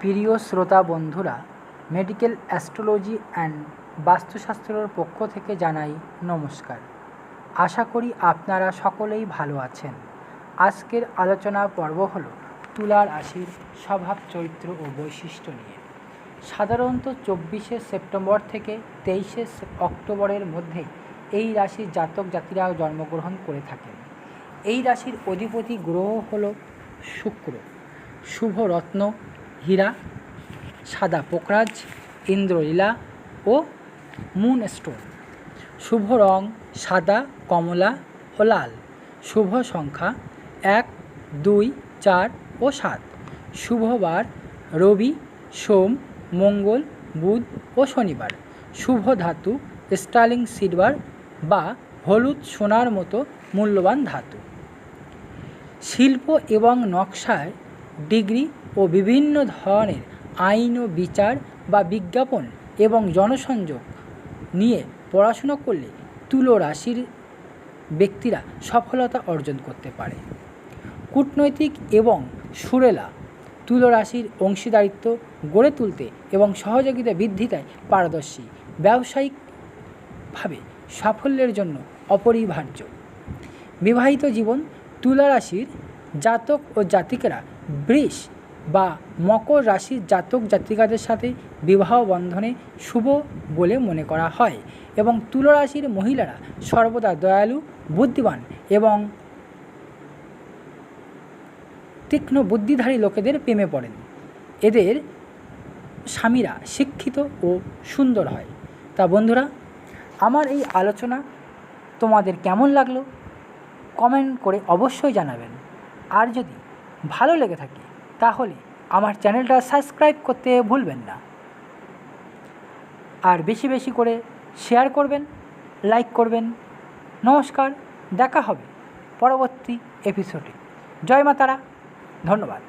প্রিয় শ্রোতা বন্ধুরা, মেডিকেল অ্যাস্ট্রোলজি অ্যান্ড বাস্তুশাস্ত্রের পক্ষ থেকে জানাই নমস্কার। আশা করি আপনারা সকলেই ভালো আছেন। আজকের আলোচনা পর্ব হলো তুলা রাশির স্বভাব, চরিত্র ও বৈশিষ্ট্য নিয়ে। সাধারণত 24শে সেপ্টেম্বর থেকে 23শে অক্টোবরের মধ্যে এই রাশির জাতক জাতিরা জন্মগ্রহণ করে থাকেন। এই রাশির অধিপতি গ্রহ হলো শুক্র। শুভ রত্ন হীরা, সাদা পোকরাজ, ইন্দ্রলীলা ও মুনস্টোন। শুভ রং সাদা, কমলা ও লাল। শুভ সংখ্যা 1, 2, 4 ও 7। শুভ বার রবি, সোম, মঙ্গল, বুধ ও শনিবার। শুভ ধাতু স্টার্লিং সিলভার বা হলুদ সোনার মতো মূল্যবান ধাতু। শিল্প এবং নকশায় ডিগ্রি ও বিভিন্ন ধরনের আইন ও বিচার বা বিজ্ঞাপন এবং জনসংযোগ নিয়ে পড়াশোনা করলে তুলা রাশির ব্যক্তিরা সফলতা অর্জন করতে পারে। কূটনৈতিক এবং সুরেলা তুলা রাশির অংশীদারিত্ব গড়ে তুলতে এবং সহযোগিতা বৃদ্ধিতে পারদর্শী, ব্যবসায়িকভাবে সাফল্যের জন্য অপরিহার্য। বিবাহিত জীবন তুলা রাশির জাতক ও জাতিকারা বৃষ বা মকর রাশির জাতক জাতিকাদের সাথে বিবাহ বন্ধনে শুভ বলে মনে করা হয় এবং তুলা রাশির মহিলারা সর্বদা দয়ালু, বুদ্ধিমান এবং তীক্ষ্ণ বুদ্ধিধারী লোকেদের প্রেমে পড়েন। এদের স্বামীরা শিক্ষিত ও সুন্দর হয়। তা বন্ধুরা, আমার এই আলোচনা তোমাদের কেমন লাগলো কমেন্ট করে অবশ্যই জানাবেন। আর যদি ভালো লেগে থাকে তাহলে আমার চ্যানেলটা সাবস্ক্রাইব করতে ভুলবেন না। আর বেশি বেশি করে শেয়ার করবেন, লাইক করবেন। নমস্কার, দেখা হবে পরবর্তী এপিসোডে। জয় মা তারা, ধন্যবাদ।